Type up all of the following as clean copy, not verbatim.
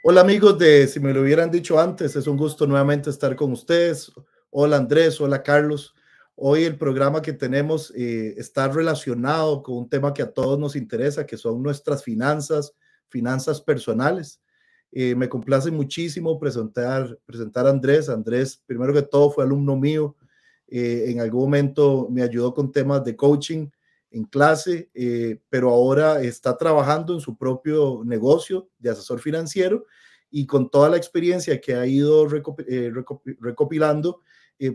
Hola amigos de Si me lo hubieran dicho antes, es un gusto nuevamente estar con ustedes. Hola Andrés, hola Carlos. Hoy el programa que tenemos está relacionado con un tema que a todos nos interesa, que son nuestras finanzas personales. Me complace muchísimo presentar a Andrés. Andrés, primero que todo, fue alumno mío. En algún momento me ayudó con temas de coaching en clase, pero ahora está trabajando en su propio negocio de asesor financiero y con toda la experiencia que ha ido recopilando,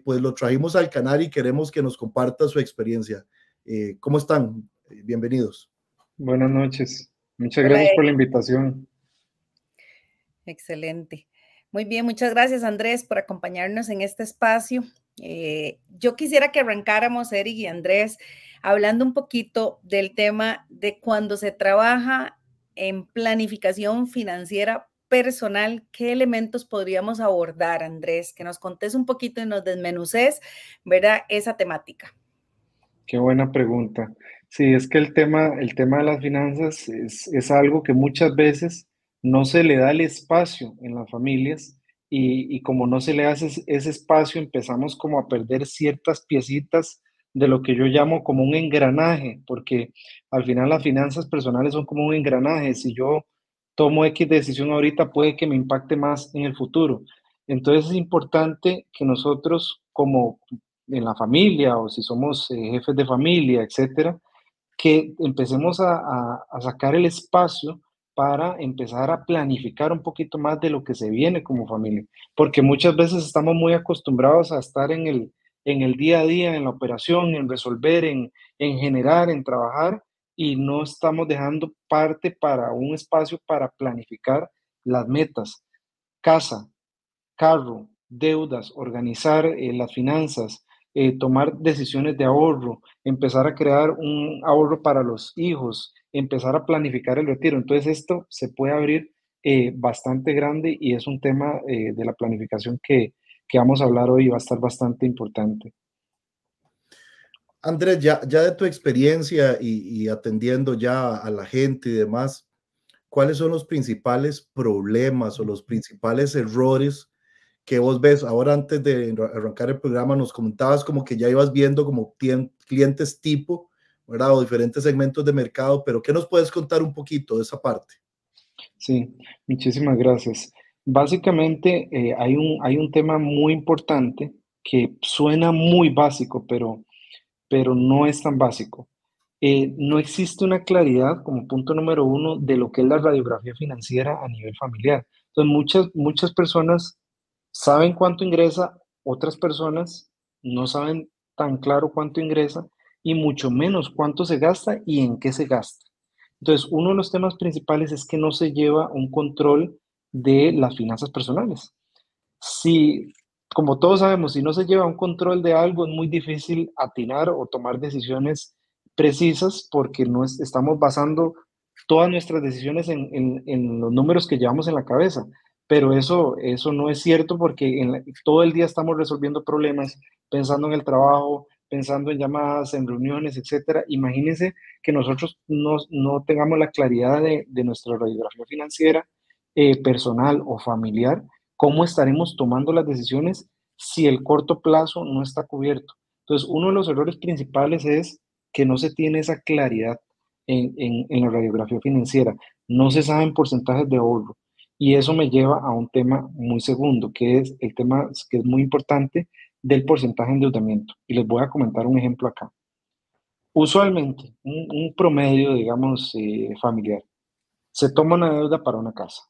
pues lo trajimos al canal y queremos que nos comparta su experiencia. ¿Cómo están? Bienvenidos. Buenas noches. Muchas Hola, gracias por la invitación. excelente. Muy bien, muchas gracias Andrés por acompañarnos en este espacio. Yo quisiera que arrancáramos, Eric y Andrés, hablando un poquito del tema de cuando se trabaja en planificación financiera personal, ¿qué elementos podríamos abordar, Andrés? Que nos contés un poquito y nos desmenuces, ¿verdad? Esa temática. Qué buena pregunta. Sí, es que el tema de las finanzas es algo que muchas veces no se le da el espacio en las familias y como no se le hace ese espacio, empezamos como a perder ciertas piecitas de lo que yo llamo como un engranaje, porque al final las finanzas personales son como un engranaje. Si yo tomo X decisión ahorita, puede que me impacte más en el futuro. Entonces es importante que nosotros como en la familia o si somos jefes de familia, etcétera, que empecemos a sacar el espacio para empezar a planificar un poquito más de lo que se viene como familia, porque muchas veces estamos muy acostumbrados a estar en el día a día, en la operación, en resolver, en generar, en trabajar, y no estamos dejando parte para un espacio para planificar las metas, casa, carro, deudas, organizar las finanzas, tomar decisiones de ahorro, empezar a crear un ahorro para los hijos, empezar a planificar el retiro. Entonces esto se puede abrir bastante grande y es un tema de la planificación que vamos a hablar hoy y va a estar bastante importante. Andrés, ya de tu experiencia y atendiendo ya a la gente y demás, ¿cuáles son los principales problemas o los principales errores que vos ves? Ahora, antes de arrancar el programa, nos comentabas como que ya ibas viendo como clientes tipo, ¿verdad? O diferentes segmentos de mercado, pero ¿qué nos puedes contar un poquito de esa parte? Sí, muchísimas gracias. Básicamente, hay un tema muy importante que suena muy básico, pero no es tan básico. No existe una claridad como punto número uno de lo que es la radiografía financiera a nivel familiar. Entonces, muchas personas saben cuánto ingresa, otras personas no saben tan claro cuánto ingresa y mucho menos cuánto se gasta y en qué se gasta. Entonces, uno de los temas principales es que no se lleva un control de las finanzas personales. Si, como todos sabemos, si no se lleva un control de algo, es muy difícil atinar o tomar decisiones precisas porque no estamos basando todas nuestras decisiones en los números que llevamos en la cabeza. Pero eso no es cierto porque todo el día estamos resolviendo problemas, pensando en el trabajo, pensando en llamadas, en reuniones, etcétera. Imagínense que nosotros no tengamos la claridad de nuestra radiografía financiera, personal o familiar. ¿Cómo estaremos tomando las decisiones si el corto plazo no está cubierto? Entonces, uno de los errores principales es que no se tiene esa claridad en la radiografía financiera. No se saben porcentajes de ahorro. Y eso me lleva a un tema muy segundo, que es el tema que es muy importante del porcentaje de endeudamiento. Y les voy a comentar un ejemplo acá. Usualmente, un promedio, digamos, familiar, se toma una deuda para una casa.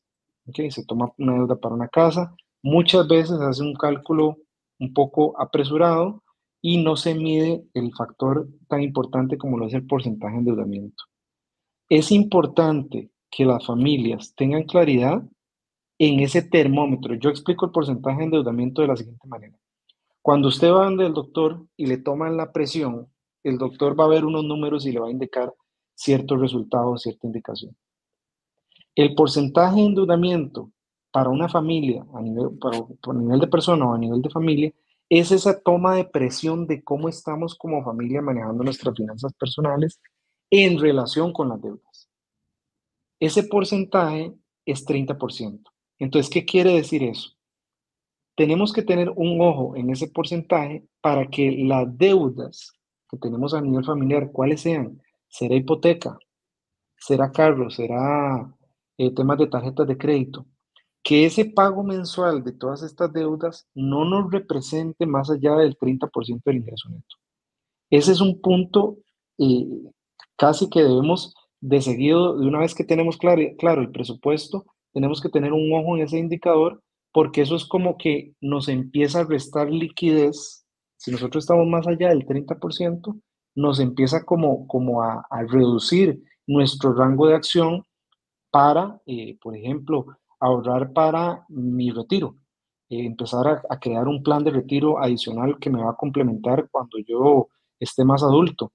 ¿Ok? Se toma una deuda para una casa. Muchas veces hace un cálculo un poco apresurado y no se mide el factor tan importante como lo es el porcentaje de endeudamiento. Es importante que las familias tengan claridad en ese termómetro. Yo explico el porcentaje de endeudamiento de la siguiente manera. Cuando usted va donde el doctor y le toman la presión, el doctor va a ver unos números y le va a indicar ciertos resultados, cierta indicación. El porcentaje de endeudamiento para una familia, por nivel de persona o a nivel de familia, es esa toma de presión de cómo estamos como familia manejando nuestras finanzas personales en relación con las deudas. Ese porcentaje es 30%. Entonces, ¿qué quiere decir eso? Tenemos que tener un ojo en ese porcentaje para que las deudas que tenemos a nivel familiar, ¿cuáles sean? ¿Será hipoteca? ¿Será carro? ¿Será temas de tarjetas de crédito? Que ese pago mensual de todas estas deudas no nos represente más allá del 30% del ingreso neto. Ese es un punto eh, casi que debemos de seguido, de una vez que tenemos claro el presupuesto, tenemos que tener un ojo en ese indicador, porque eso es como que nos empieza a restar liquidez. Si nosotros estamos más allá del 30%, nos empieza como a reducir nuestro rango de acción para, por ejemplo, ahorrar para mi retiro, empezar a crear un plan de retiro adicional que me va a complementar cuando yo esté más adulto,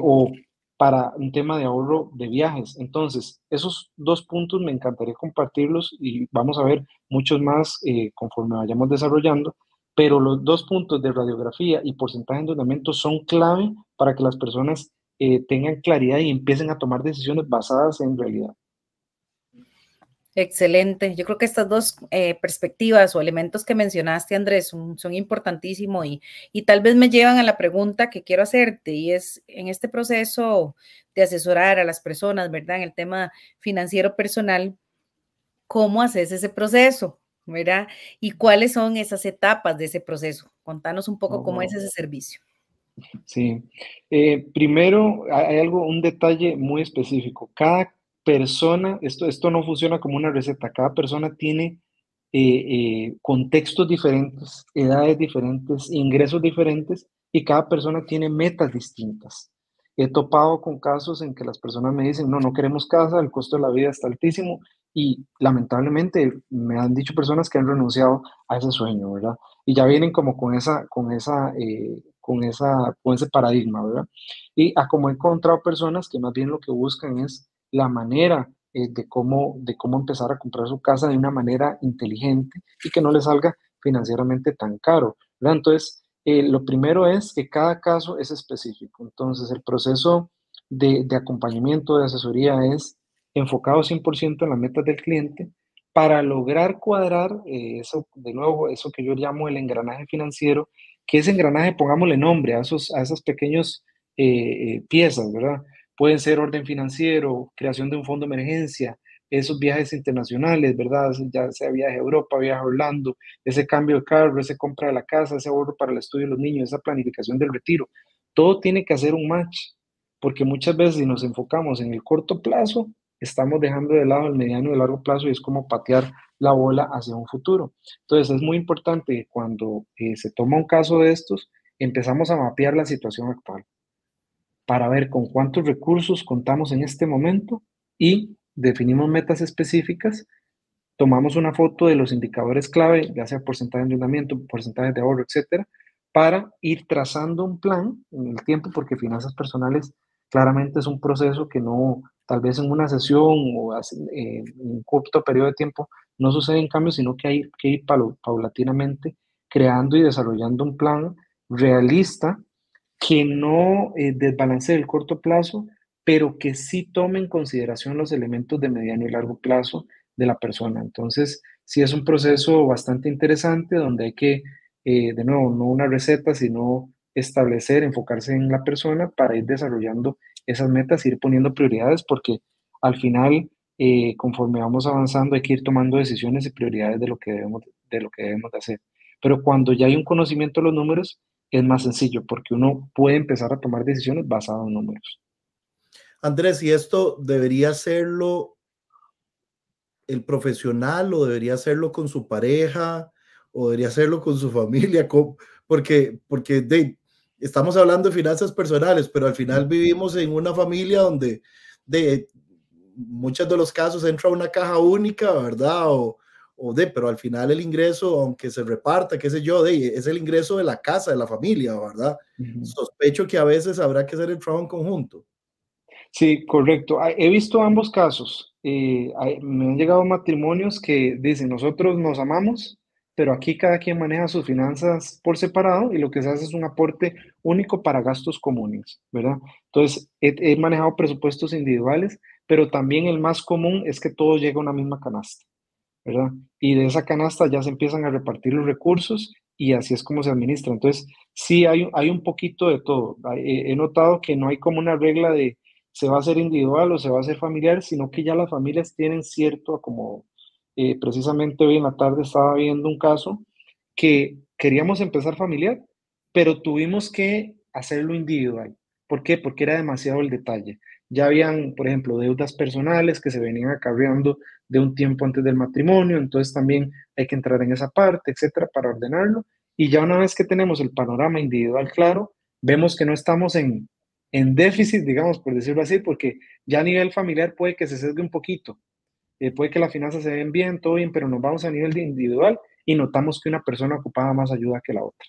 o para un tema de ahorro de viajes. Entonces, esos dos puntos me encantaría compartirlos y vamos a ver muchos más conforme vayamos desarrollando, pero los dos puntos de radiografía y porcentaje de endeudamiento son clave para que las personas tengan claridad y empiecen a tomar decisiones basadas en realidad. Excelente. Yo creo que estas dos perspectivas o elementos que mencionaste, Andrés, son importantísimos y tal vez me llevan a la pregunta que quiero hacerte, y es en este proceso de asesorar a las personas, ¿verdad? En el tema financiero personal, ¿cómo haces ese proceso? ¿Verdad? ¿Y cuáles son esas etapas de ese proceso? Contanos un poco cómo es ese servicio. Sí. Primero, hay algo, un detalle muy específico. Cada persona, esto no funciona como una receta, cada persona tiene contextos diferentes, edades diferentes, ingresos diferentes, y cada persona tiene metas distintas. He topado con casos en que las personas me dicen, no queremos casa, el costo de la vida está altísimo, y lamentablemente me han dicho personas que han renunciado a ese sueño, ¿verdad? Y ya vienen como con ese paradigma, ¿verdad? Y como he encontrado personas que más bien lo que buscan es la manera de cómo empezar a comprar su casa de una manera inteligente y que no le salga financieramente tan caro, ¿verdad? Entonces, lo primero es que cada caso es específico. Entonces, el proceso de acompañamiento, de asesoría es enfocado 100% en las metas del cliente para lograr cuadrar eso, de nuevo, eso que yo llamo el engranaje financiero, que ese engranaje, pongámosle nombre a esas pequeñas piezas, ¿verdad? Pueden ser orden financiero, creación de un fondo de emergencia, esos viajes internacionales, ¿verdad? Ya sea viaje a Europa, viaje a Orlando, ese cambio de carro, esa compra de la casa, ese ahorro para el estudio de los niños, esa planificación del retiro. Todo tiene que hacer un match, porque muchas veces si nos enfocamos en el corto plazo, estamos dejando de lado el mediano y el largo plazo y es como patear la bola hacia un futuro. Entonces es muy importante que cuando se toma un caso de estos, empezamos a mapear la situación actual para ver con cuántos recursos contamos en este momento y definimos metas específicas, tomamos una foto de los indicadores clave, ya sea porcentaje de endeudamiento, porcentaje de ahorro, etcétera, para ir trazando un plan en el tiempo, porque finanzas personales claramente es un proceso que no, tal vez en una sesión o en un corto periodo de tiempo, no suceden cambios, sino que hay que ir paulatinamente creando y desarrollando un plan realista que no desbalancee el corto plazo, pero que sí tome en consideración los elementos de mediano y largo plazo de la persona. Entonces, sí es un proceso bastante interesante donde hay que, de nuevo, no una receta, sino establecer, enfocarse en la persona para ir desarrollando esas metas, ir poniendo prioridades, porque al final, conforme vamos avanzando, hay que ir tomando decisiones y prioridades de lo que debemos de hacer. Pero cuando ya hay un conocimiento de los números, es más sencillo porque uno puede empezar a tomar decisiones basadas en números. Andrés, ¿y esto debería hacerlo el profesional o debería hacerlo con su pareja o debería hacerlo con su familia? Porque estamos hablando de finanzas personales, pero al final vivimos en una familia donde muchos de los casos entra una caja única, ¿verdad? Pero al final el ingreso, aunque se reparta, qué sé yo, es el ingreso de la casa, de la familia, ¿verdad? Sospecho que a veces habrá que hacer el trabajo en conjunto. Sí, correcto. He visto ambos casos. Me han llegado matrimonios que dicen, nosotros nos amamos, pero aquí cada quien maneja sus finanzas por separado y lo que se hace es un aporte único para gastos comunes, ¿verdad? Entonces, he manejado presupuestos individuales, pero también el más común es que todo llega a una misma canasta. ¿verdad? Y de esa canasta ya se empiezan a repartir los recursos y así es como se administra. Entonces, sí hay un poquito de todo. He notado que no hay como una regla de se va a hacer individual o se va a hacer familiar, sino que ya las familias tienen cierto, como precisamente hoy en la tarde estaba viendo un caso que queríamos empezar familiar, pero tuvimos que hacerlo individual. ¿Por qué? Porque era demasiado el detalle. Ya habían, por ejemplo, deudas personales que se venían acarreando de un tiempo antes del matrimonio, entonces también hay que entrar en esa parte, etcétera, para ordenarlo. Y ya una vez que tenemos el panorama individual claro, vemos que no estamos en déficit, digamos, por decirlo así, porque ya a nivel familiar puede que se sesgue un poquito, puede que las finanzas se ven bien, todo bien, pero nos vamos a nivel de individual y notamos que una persona ocupaba más ayuda que la otra.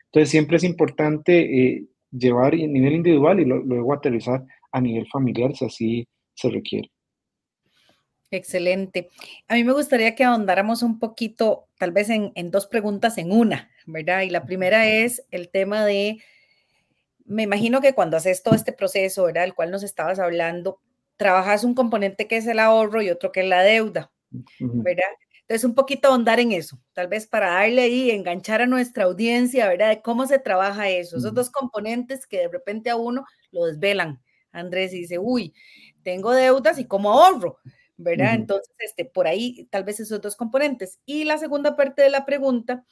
Entonces siempre es importante llevar a nivel individual y luego aterrizar a nivel familiar si así se requiere. Excelente. A mí me gustaría que ahondáramos un poquito, tal vez en dos preguntas en una, ¿verdad? Y la primera es el tema de, me imagino que cuando haces todo este proceso, ¿verdad? Del cual nos estabas hablando, trabajas un componente que es el ahorro y otro que es la deuda, ¿verdad? Entonces, un poquito ahondar en eso, tal vez para darle y enganchar a nuestra audiencia, ¿verdad? De cómo se trabaja eso, esos dos componentes que de repente a uno lo desvelan. Andrés dice, uy, tengo deudas y cómo ahorro, ¿verdad? Entonces, por ahí tal vez esos dos componentes. Y la segunda parte de la pregunta,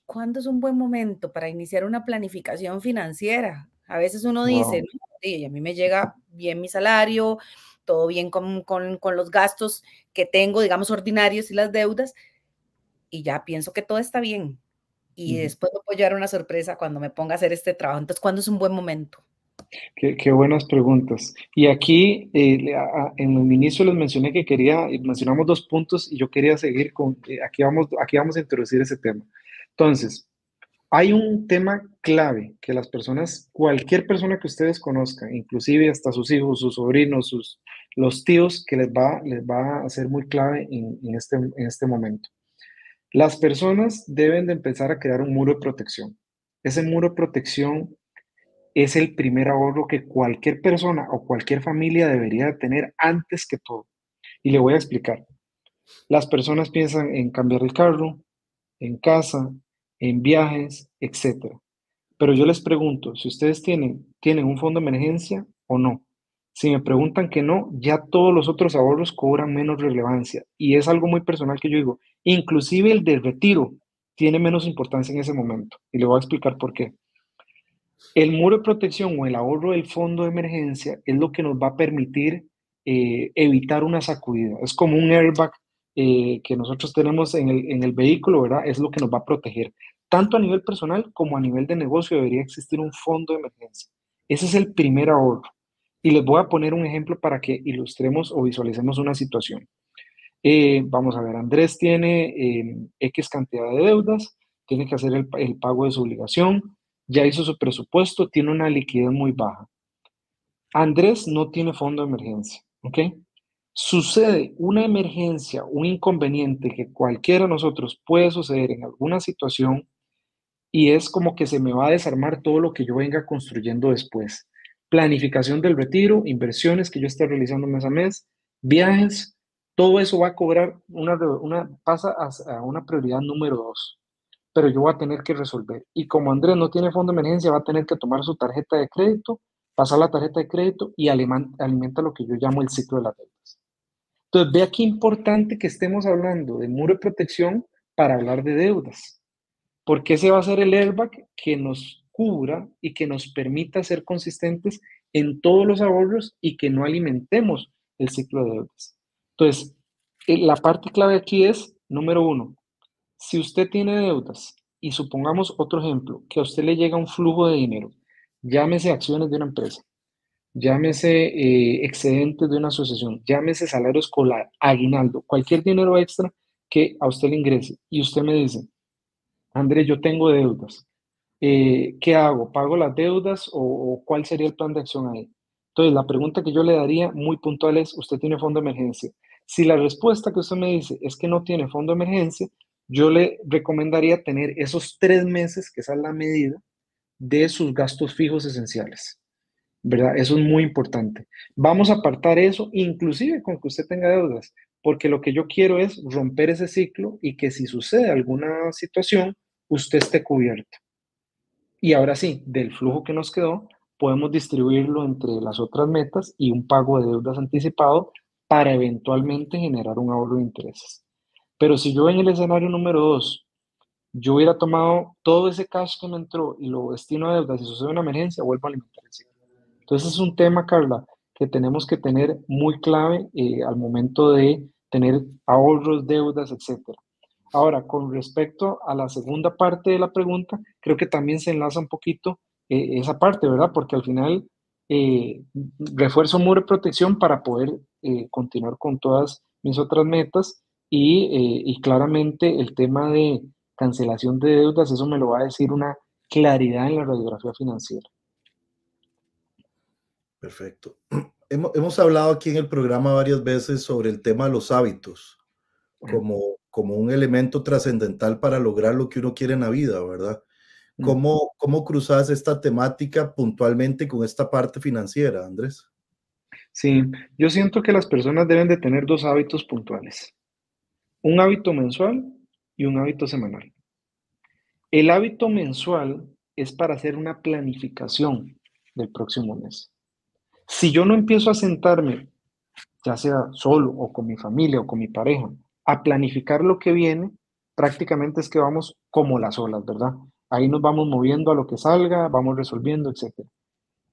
¿cuándo es un buen momento para iniciar una planificación financiera? A veces uno dice, no, sí, a mí me llega bien mi salario, todo bien con los gastos que tengo, digamos, ordinarios y las deudas, y ya pienso que todo está bien. Y después me puedo llevar una sorpresa cuando me ponga a hacer este trabajo. Entonces, ¿cuándo es un buen momento? Qué buenas preguntas. Y aquí, en el inicio les mencioné que mencionamos 2 puntos y yo quería seguir con, aquí vamos a introducir ese tema. Entonces, hay un tema clave que las personas, cualquier persona que ustedes conozcan, inclusive hasta sus hijos, sus sobrinos, los tíos, que les va a ser muy clave en este momento. Las personas deben de empezar a crear un muro de protección. Ese muro de protección es el primer ahorro que cualquier persona o cualquier familia debería tener antes que todo. Y le voy a explicar. Las personas piensan en cambiar el carro, en casa, en viajes, etcétera. Pero yo les pregunto, si ustedes tienen un fondo de emergencia o no. Si me preguntan que no, ya todos los otros ahorros cobran menos relevancia. Y es algo muy personal que yo digo. Inclusive el del retiro tiene menos importancia en ese momento. Y le voy a explicar por qué. El muro de protección o el ahorro del fondo de emergencia es lo que nos va a permitir evitar una sacudida. Es como un airbag que nosotros tenemos en el vehículo, ¿verdad? Es lo que nos va a proteger. Tanto a nivel personal como a nivel de negocio debería existir un fondo de emergencia. Ese es el primer ahorro. Y les voy a poner un ejemplo para que ilustremos o visualicemos una situación. Vamos a ver, Andrés tiene X cantidad de deudas, tiene que hacer el pago de su obligación, ya hizo su presupuesto, tiene una liquidez muy baja. Andrés no tiene fondo de emergencia, ¿ok? Sucede una emergencia, un inconveniente que cualquiera de nosotros puede suceder en alguna situación y es como que se me va a desarmar todo lo que yo venga construyendo después. Planificación del retiro, inversiones que yo esté realizando mes a mes, viajes, todo eso va a cobrar pasa a una prioridad número 2, pero yo voy a tener que resolver. Y como Andrés no tiene fondo de emergencia, va a tener que tomar su tarjeta de crédito, pasar la tarjeta de crédito y alimenta lo que yo llamo el ciclo de las deudas. Entonces, vea qué importante que estemos hablando de muro de protección para hablar de deudas, porque ese va a ser el airbag que nos cubra y que nos permita ser consistentes en todos los ahorros y que no alimentemos el ciclo de deudas. Entonces, la parte clave aquí es, número 1, si usted tiene deudas y supongamos otro ejemplo, que a usted le llega un flujo de dinero, llámese acciones de una empresa, llámese excedentes de una asociación, llámese salario escolar, aguinaldo, cualquier dinero extra que a usted le ingrese y usted me dice, Andrés, yo tengo deudas, ¿qué hago? ¿Pago las deudas o cuál sería el plan de acción ahí? Entonces, la pregunta que yo le daría muy puntual es, ¿usted tiene fondo de emergencia? Si la respuesta que usted me dice es que no tiene fondo de emergencia, yo le recomendaría tener esos 3 meses, que esa es la medida, de sus gastos fijos esenciales, ¿verdad? Eso es muy importante. Vamos a apartar eso, inclusive con que usted tenga deudas. porque lo que yo quiero es romper ese ciclo y que si sucede alguna situación, usted esté cubierto. Y ahora sí, del flujo que nos quedó, podemos distribuirlo entre las otras metas y un pago de deudas anticipado para eventualmente generar un ahorro de intereses. Pero si yo en el escenario número 2, yo hubiera tomado todo ese cash que me entró y lo destino a deudas, si sucede una emergencia, vuelvo a alimentar el ciclo. Entonces es un tema, Carla, que tenemos que tener muy clave al momento de tener ahorros, deudas, etcétera. Ahora, con respecto a la segunda parte de la pregunta, creo que también se enlaza un poquito esa parte, ¿verdad? Porque al final refuerzo muro de protección para poder continuar con todas mis otras metas y claramente el tema de cancelación de deudas, eso me lo va a decir una claridad en la radiografía financiera. Perfecto. Hemos hablado aquí en el programa varias veces sobre el tema de los hábitos como un elemento trascendental para lograr lo que uno quiere en la vida, ¿verdad? ¿Cómo cruzas esta temática puntualmente con esta parte financiera, Andrés? Sí, yo siento que las personas deben de tener 2 hábitos puntuales, un hábito mensual y un hábito semanal. El hábito mensual es para hacer una planificación del próximo mes. Si yo no empiezo a sentarme, ya sea solo o con mi familia o con mi pareja, a planificar lo que viene, prácticamente es que vamos como las olas, ¿verdad? Ahí nos vamos moviendo a lo que salga, vamos resolviendo, etc.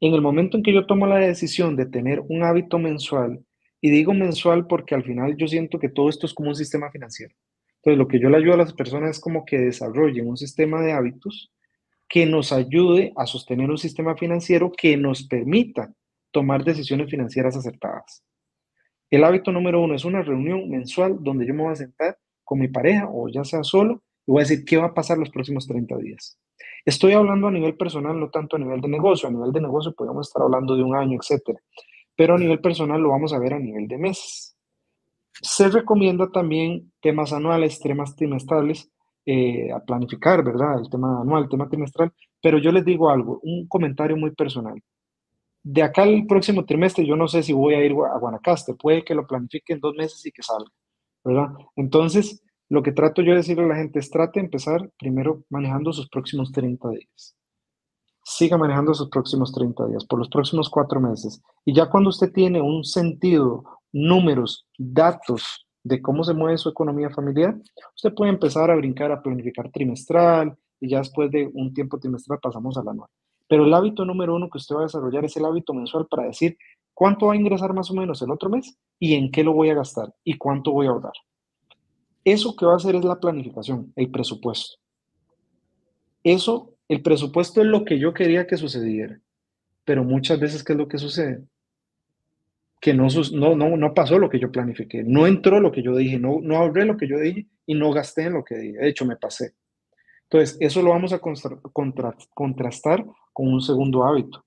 En el momento en que yo tomo la decisión de tener un hábito mensual, y digo mensual porque al final yo siento que todo esto es como un sistema financiero. Entonces, lo que yo le ayudo a las personas es como que desarrollen un sistema de hábitos que nos ayude a sostener un sistema financiero que nos permita tomar decisiones financieras acertadas. El hábito número 1 es una reunión mensual donde yo me voy a sentar con mi pareja o ya sea solo y voy a decir qué va a pasar los próximos 30 días. Estoy hablando a nivel personal, no tanto a nivel de negocio. A nivel de negocio podemos estar hablando de un año, etcétera. Pero a nivel personal lo vamos a ver a nivel de meses. Se recomienda también temas anuales, temas trimestrales, a planificar, ¿verdad? El tema anual, el tema trimestral. Pero yo les digo algo, un comentario muy personal. De acá al próximo trimestre, yo no sé si voy a ir a Guanacaste, puede que lo planifique en 2 meses y que salga, ¿verdad? Entonces, lo que trato yo de decirle a la gente es trate de empezar primero manejando sus próximos 30 días. Siga manejando sus próximos 30 días, por los próximos 4 meses. Y ya cuando usted tiene un sentido, números, datos de cómo se mueve su economía familiar, usted puede empezar a brincar a planificar trimestral y ya después de un tiempo trimestral pasamos al anual. Pero el hábito número 1 que usted va a desarrollar es el hábito mensual para decir cuánto va a ingresar más o menos el otro mes y en qué lo voy a gastar y cuánto voy a ahorrar. Eso que va a hacer es la planificación, el presupuesto. Eso, el presupuesto es lo que yo quería que sucediera, pero muchas veces, ¿qué es lo que sucede? Que no pasó lo que yo planifiqué, no entró lo que yo dije, no ahorré lo que yo dije y no gasté en lo que dije. De hecho, me pasé. Entonces, eso lo vamos a contrastar con un segundo hábito,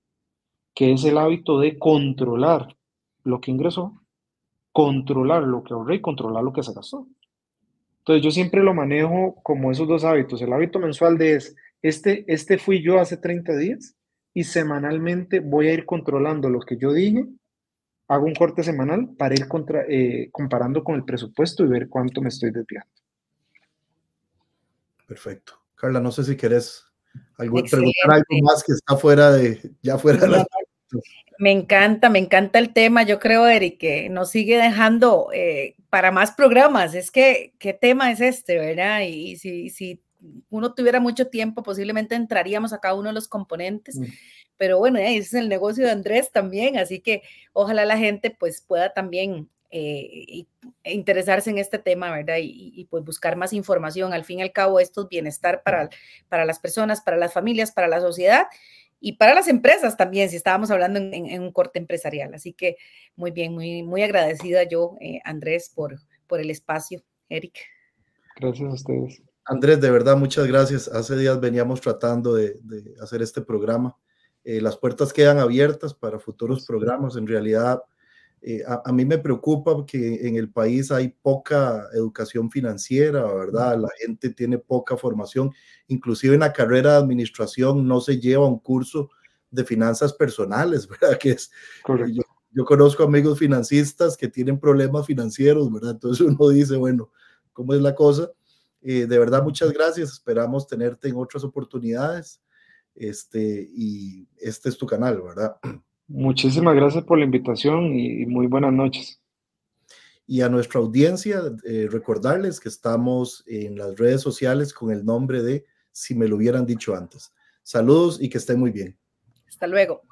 que es el hábito de controlar lo que ingresó, controlar lo que ahorré y controlar lo que se gastó. Entonces, yo siempre lo manejo como esos 2 hábitos. El hábito mensual este fui yo hace 30 días y semanalmente voy a ir controlando lo que yo dije, hago un corte semanal para ir comparando con el presupuesto y ver cuánto me estoy desviando. Perfecto. Carla, no sé si querés preguntar algo más que está fuera de la... Me encanta el tema. Yo creo, Eric, que nos sigue dejando para más programas. Es que, ¿qué tema es este, verdad? Y si uno tuviera mucho tiempo, posiblemente entraríamos a cada uno de los componentes. Pero bueno, ese es el negocio de Andrés también, así que ojalá la gente pues pueda también interesarse en este tema, ¿verdad? Y pues buscar más información. Al fin y al cabo, esto es bienestar para las personas, para las familias, para la sociedad y para las empresas también, si estábamos hablando en un corte empresarial. Así que muy bien, muy agradecida yo, Andrés, por el espacio. Eric. Gracias a ustedes. Andrés, de verdad, muchas gracias. Hace días veníamos tratando de hacer este programa. Las puertas quedan abiertas para futuros programas. En realidad, a mí me preocupa que en el país hay poca educación financiera, ¿verdad? La gente tiene poca formación. Inclusive en la carrera de administración no se lleva un curso de finanzas personales, ¿verdad? Que es, Yo conozco amigos financistas que tienen problemas financieros, ¿verdad? Entonces uno dice, bueno, ¿cómo es la cosa? De verdad, muchas gracias. Esperamos tenerte en otras oportunidades. Y este es tu canal, ¿verdad? Muchísimas gracias por la invitación y muy buenas noches. Y a nuestra audiencia, recordarles que estamos en las redes sociales con el nombre de Si me lo hubieran dicho antes. Saludos y que estén muy bien. Hasta luego.